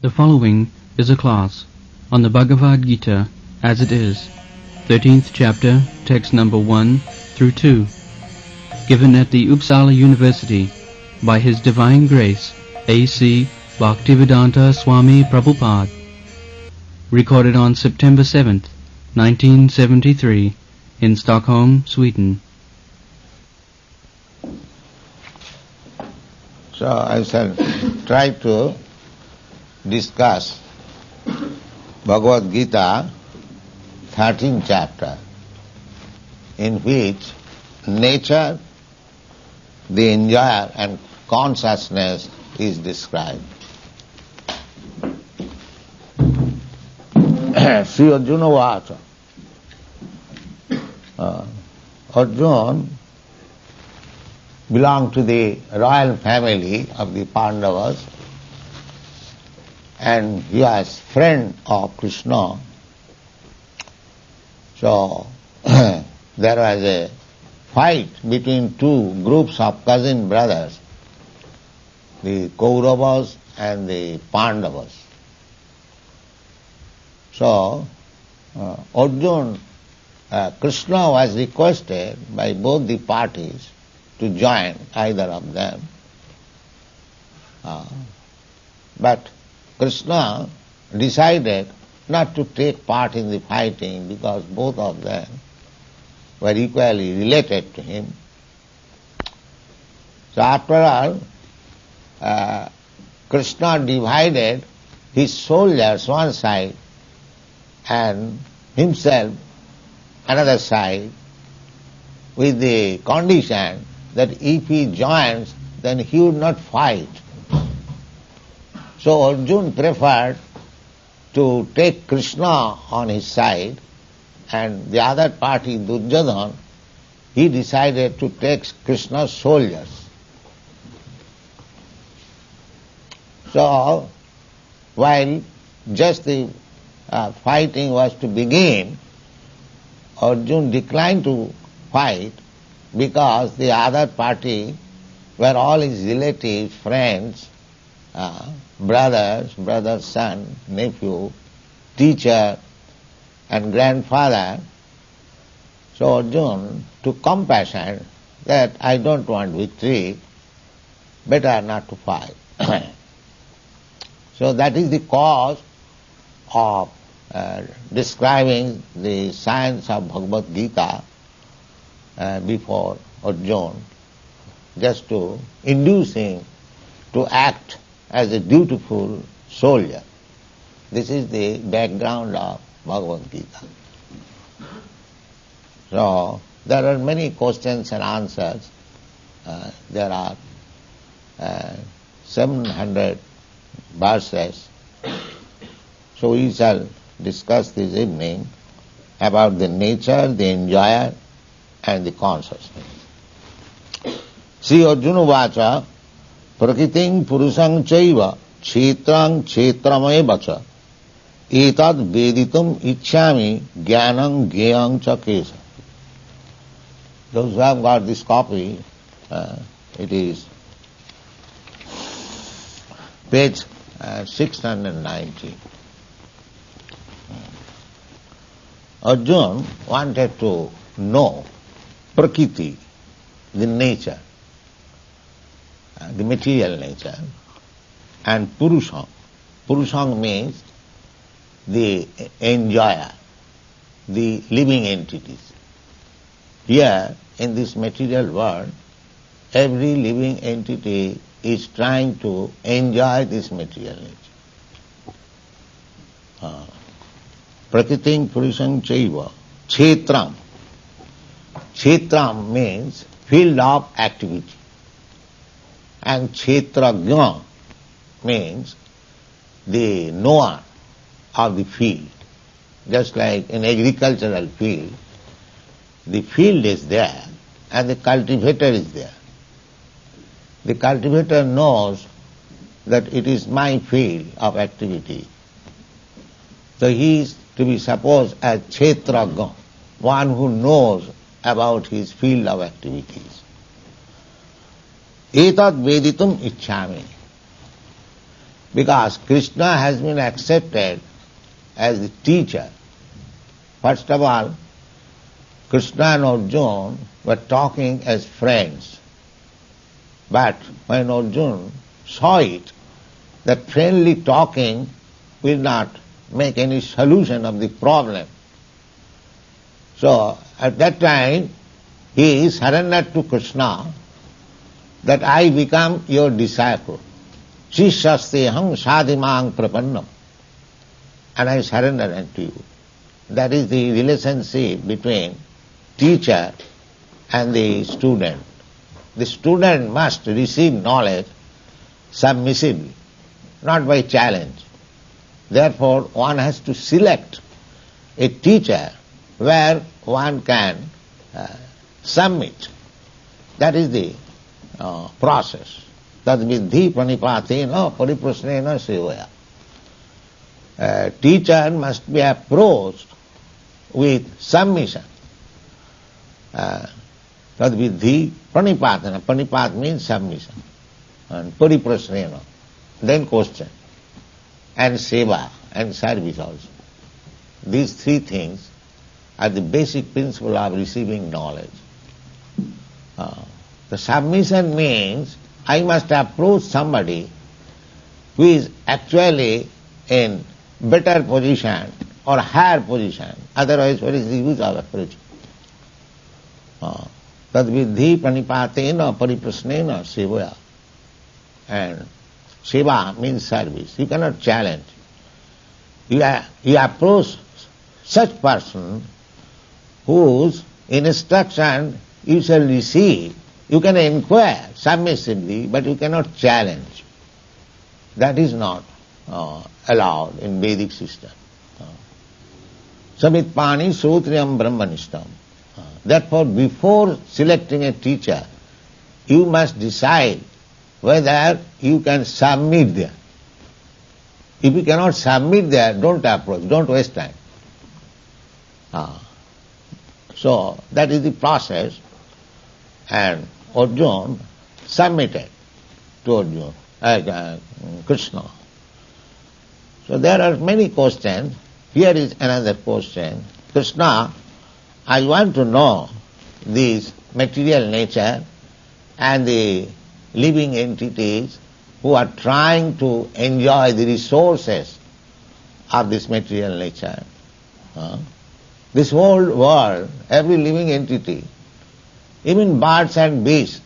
The following is a class on the Bhagavad Gita as it is, 13th chapter, text number 1 through 2, given at the Uppsala University by His Divine Grace A.C. Bhaktivedanta Swami Prabhupada, recorded on September 7th, 1973, in Stockholm, Sweden. So I shall try to discuss Bhagavad Gita, 13th chapter, in which nature, the enjoyer and consciousness is described. Sri Arjuna Vacha. Arjuna belonged to the royal family of the Pandavas, and he was friend of Krishna. So there was a fight between two groups of cousin brothers, the Kauravas and the Pandavas. So Arjuna, Krishna was requested by both the parties to join either of them. But Krishna decided not to take part in the fighting because both of them were equally related to him. So after all, Krishna divided his soldiers one side and himself another side with the condition that if he joins, then he would not fight. So Arjuna preferred to take Krishna on his side, and the other party, Duryodhana, he decided to take Krishna's soldiers. So while just the fighting was to begin, Arjuna declined to fight because the other party were all his relatives, friends, brother's son, nephew, teacher and grandfather. So Arjuna took compassion that I don't want victory, better not to fight. So that is the cause of describing the science of Bhagavad Gita before Arjuna, just to induce him to act as a dutiful soldier. This is the background of Bhagavad Gita. So there are many questions and answers. There are 700 verses. So we shall discuss this evening about the nature, the enjoyer and the consciousness. Sri Arjuna Vacha Prakriting Purusang Chaiva Kshetrang Kshetramaya Cha Etad Veditum Ichchami Jnanam Gyayam Cha Kesa. Those who have got this copy, it is page 690. Arjuna wanted to know Prakriti, the nature, the material nature, and Purusham. Purusham means the enjoyer, the living entities. Here, in this material world, every living entity is trying to enjoy this material nature. Prakriting Purusham Chaiva Kshetram. Kshetram means field of activity. And Kshetrajna means the knower of the field. Just like in agricultural field, the field is there and the cultivator is there. The cultivator knows that it is my field of activity. So he is to be supposed as Kshetrajna, one who knows about his field of activities. Etad veditum ichchami. because Krishna has been accepted as the teacher. First of all, Krishna and Arjuna were talking as friends. But when Arjuna saw it, that friendly talking will not make any solution of the problem. So at that time, he surrendered to Krishna that I become your disciple. Shishasteham sadhimang prapannam. And I surrender unto you. That is the relationship between teacher and the student. The student must receive knowledge submissively, not by challenge. Therefore, one has to select a teacher where one can submit. That is the process. Tad vidhi pranipatena pariprasnena sevaya. Teacher must be approached with submission. Tad vidhi pranipatena. Pranipat means submission. And pariprasnena, then question. And seva and service also. These three things are the basic principle of receiving knowledge. The submission means I must approach somebody who is actually in better position or higher position. Otherwise, what is the use of approaching? Tad vidhi pranipatena pariprasnena sevaya. And seva means service. You cannot challenge. You approach such person whose instruction you shall receive. You can inquire submissively, but you cannot challenge. That is not allowed in Vedic system. Samitpani sotriyam brahmanishtam. Therefore, before selecting a teacher, you must decide whether you can submit there. If you cannot submit there, don't approach, don't waste time. So that is the process, and Arjuna submitted to Krishna. So there are many questions. Here is another question. Krishna, I want to know this material nature and the living entities who are trying to enjoy the resources of this material nature. This whole world, every living entity, even birds and beasts,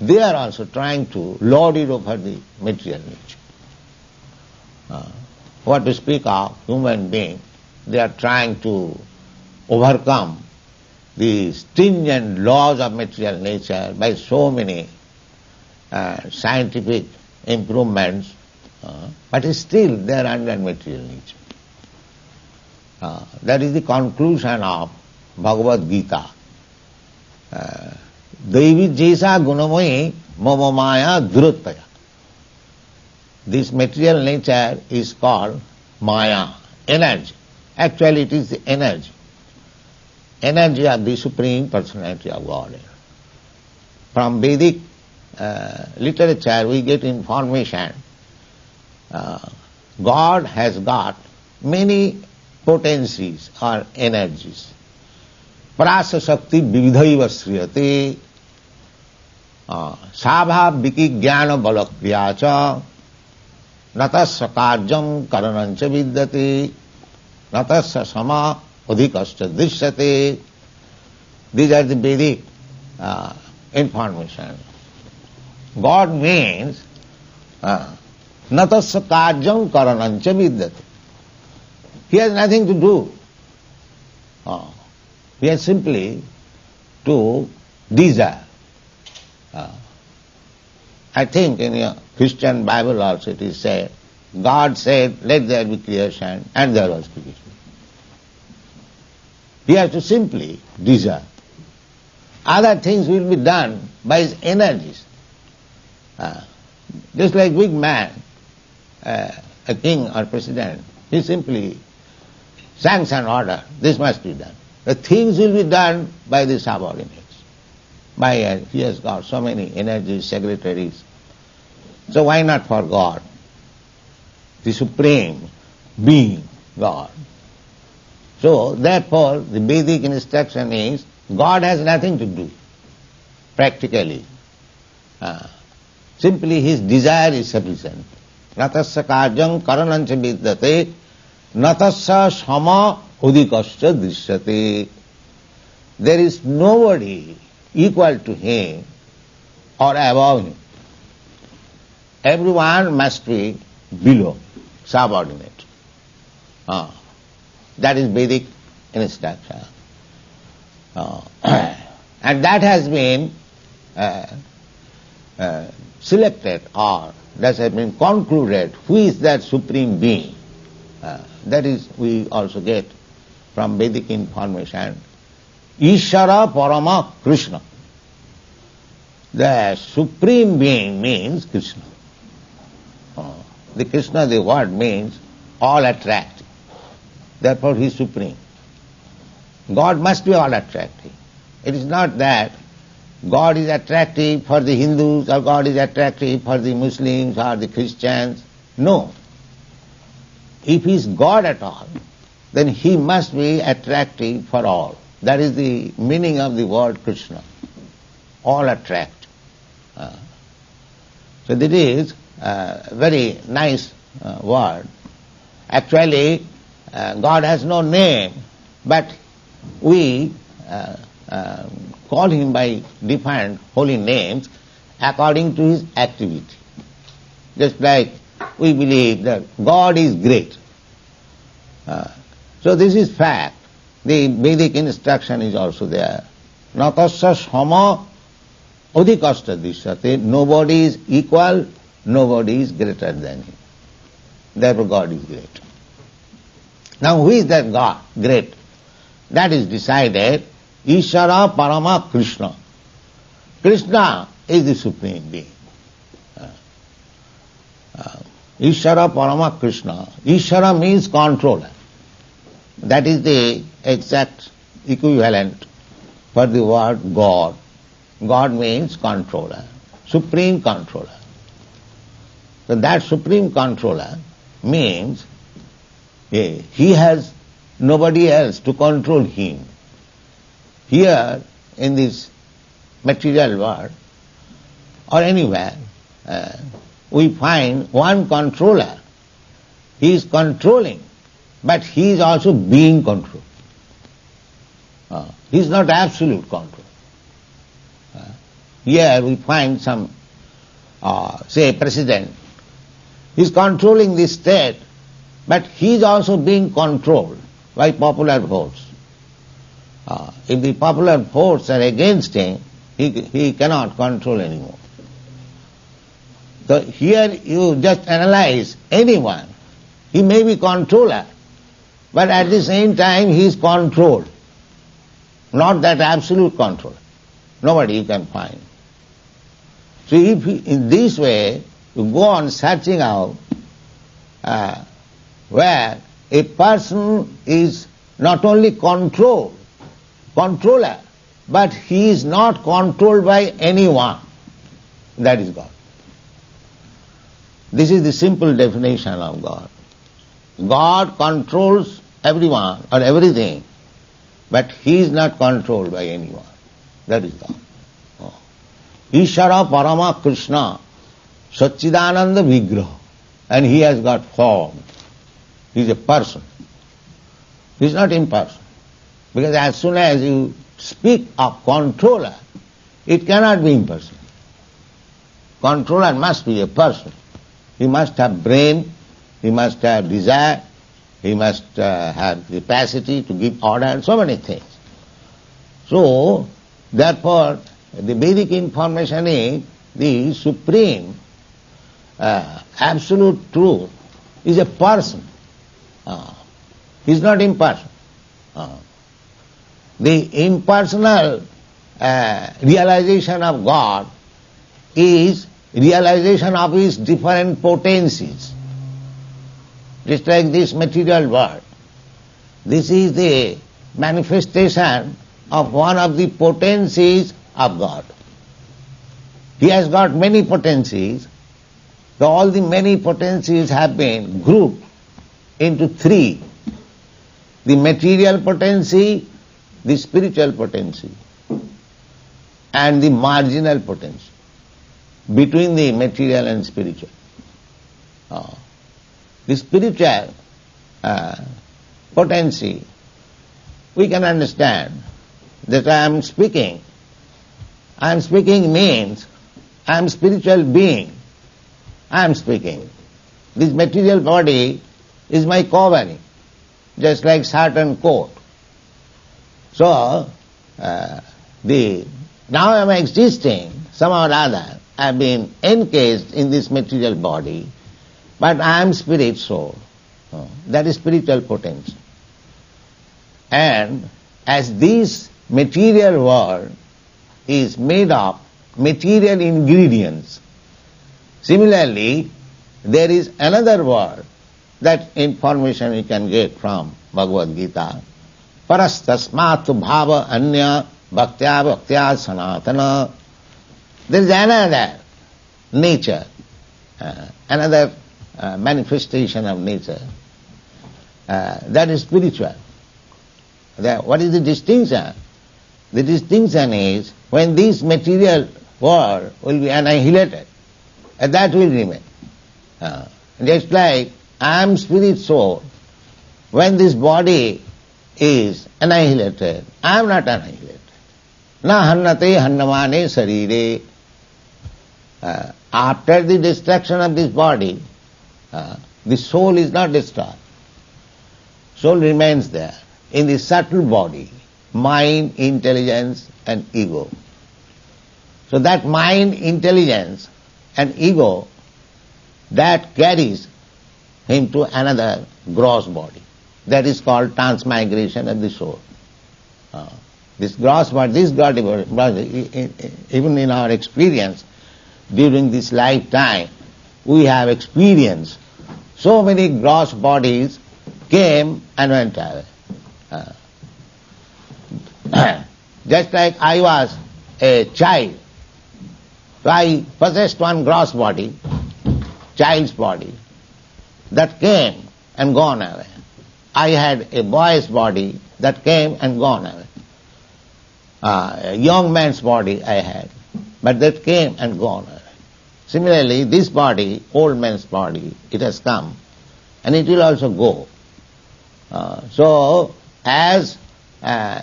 they are also trying to lord it over the material nature. What to speak of human beings, they are trying to overcome the stringent laws of material nature by so many scientific improvements, but still they are under material nature. That is the conclusion of Bhagavad Gita. Devi jesa gunamai mama maya duruttaya. This material nature is called maya, energy. Actually it is the energy. Energy of the Supreme Personality of Godhead. From Vedic literature we get information. God has got many potencies or energies. Prasa Shakti Vividhaiva Sriyate Sabha Viki Jnana Balakriyacha Natasya Karjam Karanancha Vidyate Natasya Sama Adhikascha Drishyate. These are the Vedic information. God means Natasya Karjam Karanancha Vidyate. He has nothing to do. He has simply to desire. I think in your Christian Bible also it is said, God said, let there be creation, and there was creation. He has to simply desire. Other things will be done by his energies. Just like big man, a king or president, he simply sanction order, this must be done. The things will be done by the subordinates. He has got so many energies, secretaries. So why not for God? the Supreme Being, God. So, therefore, the Vedic instruction is, God has nothing to do, practically. Simply his desire is sufficient. Natasya karyam karanancha vidyate, natasya sama udikasya drishyate. There is nobody equal to him or above him. Everyone must be below, subordinate. That is Vedic instruction. And that has been selected, or that has been concluded, who is that Supreme Being. That is, we also get from Vedic information, Ishara Parama Krishna. The Supreme Being means Krishna. The Krishna, the word means all attractive. Therefore he is supreme. God must be all attractive. It is not that God is attractive for the Hindus or God is attractive for the Muslims or the Christians. No. If he is God at all, then he must be attractive for all. That is the meaning of the word Krishna. All attract. So that is a very nice word. Actually, God has no name, but we call him by different holy names according to his activity. Just like we believe that God is great. So this is fact. The Vedic instruction is also there. Natasya sama udikasya drishyate. Nobody is equal, nobody is greater than him. Therefore God is great. Now who is that God, great? That is decided, Ishara Parama Krishna. Krishna is the Supreme Being. Ishara Parama Krishna. Ishara means controller. That is the exact equivalent for the word God. God means controller, supreme controller. So that supreme controller means he has nobody else to control him. Here in this material world or anywhere, we find one controller. He is controlling, but he is also being controlled. He is not absolute control. Here we find some, say, president. He is controlling the state, but he is also being controlled by popular votes. If the popular votes are against him, he cannot control anymore. So here you just analyze anyone. He may be controller, but at the same time he is controlled. Not that absolute control. Nobody you can find. So if in this way you go on searching out where a person is not only controller, but he is not controlled by anyone, that is God. This is the simple definition of God. God controls everyone or everything, but he is not controlled by anyone. That is God. Ishara Parama Krishna Satchidananda Vigraha, and he has got form. He is a person. He is not impersonal. Because as soon as you speak of controller, it cannot be impersonal. Controller must be a person. He must have brain, he must have desire, he must have capacity to give order and so many things. So, therefore, the Vedic information is the supreme, absolute truth is a person. He is not impersonal. The impersonal realization of God is realization of his different potencies. Just like this material world. This is the manifestation of one of the potencies of God. He has got many potencies, So all the many potencies have been grouped into three: the material potency, the spiritual potency, and the marginal potency between the material and spiritual. The spiritual potency, we can understand that I am speaking means I am spiritual being. I am speaking. This material body is my covering, just like shirt and coat. So, now I am existing, somehow or other, I have been encased in this material body, but I am spirit soul. That is spiritual potency. And as this material world is made of material ingredients, similarly, there is another world. That information you can get from Bhagavad Gita. Parastasmatu bhava anya bhaktya bhaktya sanatana. There is another nature, another manifestation of nature. That is spiritual. What is the distinction? The distinction is when this material world will be annihilated, that will remain. Just like I am spirit soul, when this body is annihilated, I am not annihilated. Na hannate hannamane sarire. After the destruction of this body, the soul is not destroyed. Soul remains there in the subtle body, mind, intelligence and ego. So that mind, intelligence and ego, that carries him to another gross body. That is called transmigration of the soul. This gross body, even in our experience, during this lifetime, we have experienced so many gross bodies came and went away. Just like I was a child, so I possessed one gross body, child's body, that came and gone away. I had a boy's body that came and gone away. A young man's body I had, but that came and gone away. Similarly, this body, old man's body, it has come and it will also go. So, as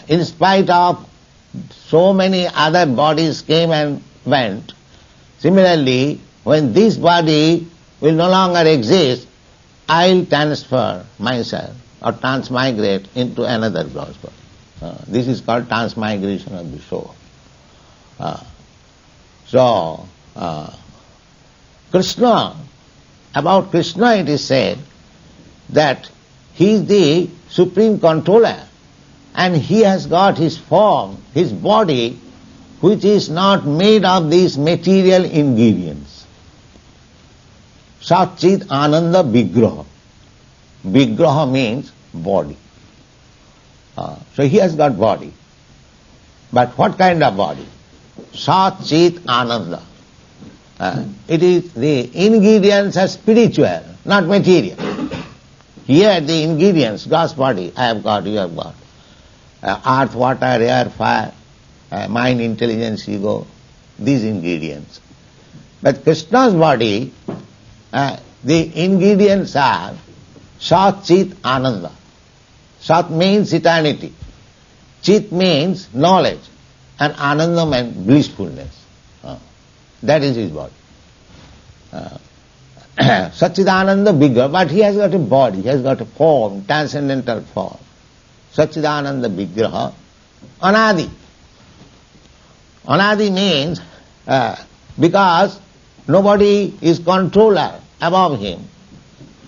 in spite of so many other bodies came and went, similarly, when this body will no longer exist, I will transfer myself or transmigrate into another gross body. This is called transmigration of the soul. Krishna, about Krishna it is said that he is the supreme controller and he has got his form, his body, which is not made of these material ingredients. Satchit Ananda Vigraha. Vigraha means body. So he has got body. But what kind of body? Satchit Ananda. It is the ingredients are spiritual, not material. Here the ingredients, God's body, I have got, you have got. Earth, water, air, fire, mind, intelligence, ego, these ingredients. But Krishna's body, the ingredients are Sat, Chit, Ananda. Sat means eternity. Chit means knowledge. And Ananda means blissfulness. That is his body. Satchidananda bigger, but he has got a body, he has got a form, transcendental form. Satchidananda Vigraha, Anadi. Anadi means because nobody is controller above him.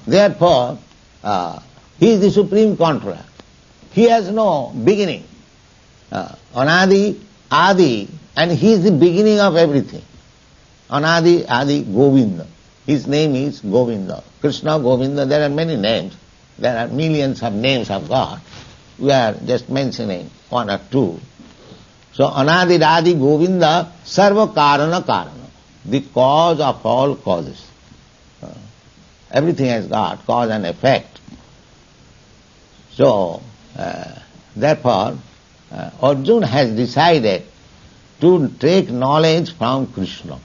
Therefore, he is the supreme controller. He has no beginning. Anadi, Adi, and he is the beginning of everything. Anadi, Adi, Govinda. His name is Govinda. Krishna, Govinda, there are many names. There are millions of names of God. We are just mentioning one or two. So, Anadi, Adi, Govinda, Sarva Karana Karana, the cause of all causes. Everything has got cause and effect. So, therefore, Arjuna has decided to take knowledge from Krishna,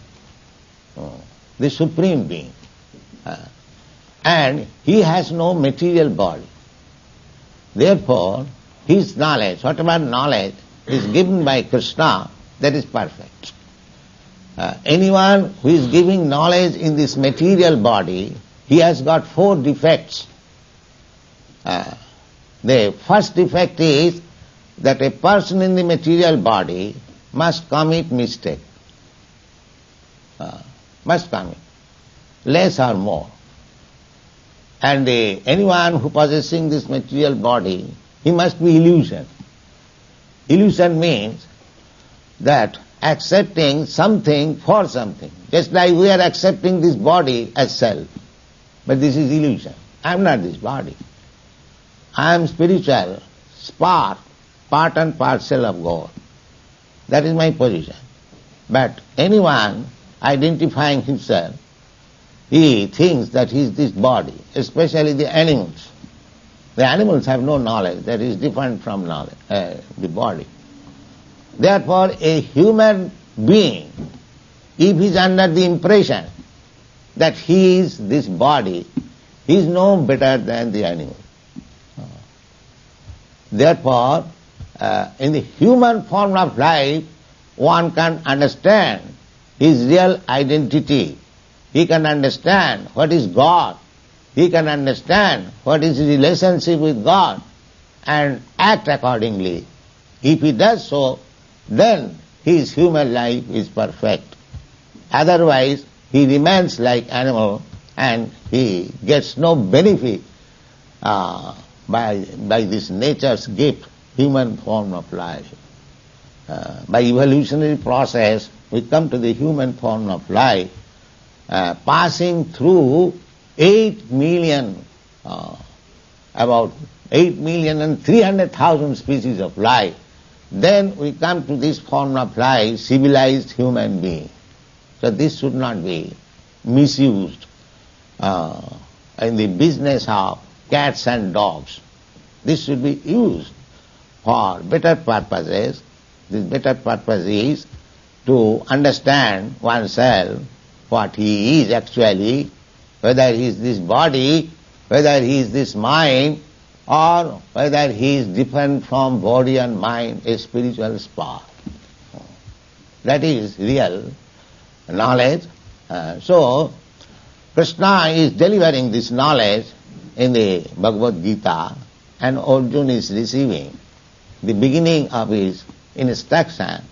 the Supreme Being. And he has no material body. Therefore, his knowledge, whatever knowledge is given by Krishna, that is perfect. Anyone who is giving knowledge in this material body, he has got 4 defects. The first defect is that a person in the material body must commit mistake. Must commit, less or more. And anyone who possessing this material body, he must be illusion. Illusion means that accepting something for something. Just like we are accepting this body as self. But this is illusion. I am not this body. I am spiritual spark, part and parcel of God. That is my position. But anyone identifying himself, he thinks that he is this body, especially the animals. The animals have no knowledge that is different from knowledge, the body. Therefore, a human being, if he is under the impression that he is this body, he is no better than the animal. Therefore, in the human form of life, one can understand his real identity. He can understand what is God. He can understand what is his relationship with God and act accordingly. If he does so, then his human life is perfect. Otherwise, he remains like animal and he gets no benefit by this nature's gift, human form of life. By evolutionary process, we come to the human form of life, passing through 8 million, about 8,300,000 species of life. Then we come to this form of life, civilized human being. So this should not be misused in the business of cats and dogs. This should be used for better purposes. This better purpose is to understand oneself, what he is actually, whether he is this body, whether he is this mind, or whether he is different from body and mind, a spiritual spark. That is real knowledge. So, Krishna is delivering this knowledge in the Bhagavad Gita, and Arjuna is receiving. The beginning of his instruction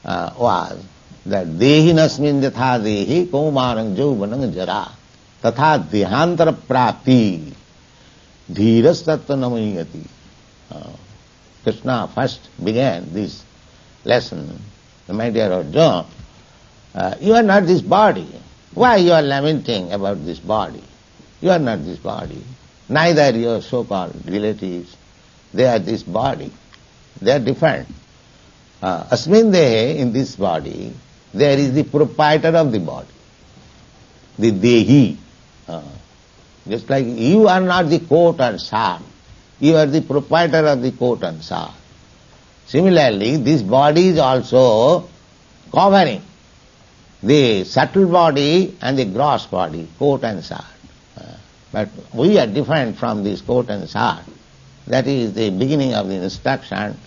was that dehinasmin yatha dehi kaumarang jauvanang jara tatha dehantara prapti dhiras tattva namayati. Krishna first began this lesson. My dear Arjuna, you are not this body. Why you are lamenting about this body? You are not this body. Neither your so-called relatives, they are this body. They are different. Asmin dehe, in this body, there is the proprietor of the body, the dehi. Just like you are not the coat and shirt, you are the proprietor of the coat and shirt. Similarly, this body is also covering the subtle body and the gross body, coat and shirt. But we are different from this coat and shirt. That is the beginning of the instruction.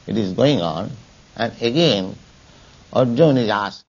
It is going on. And again, Arjuna is asked,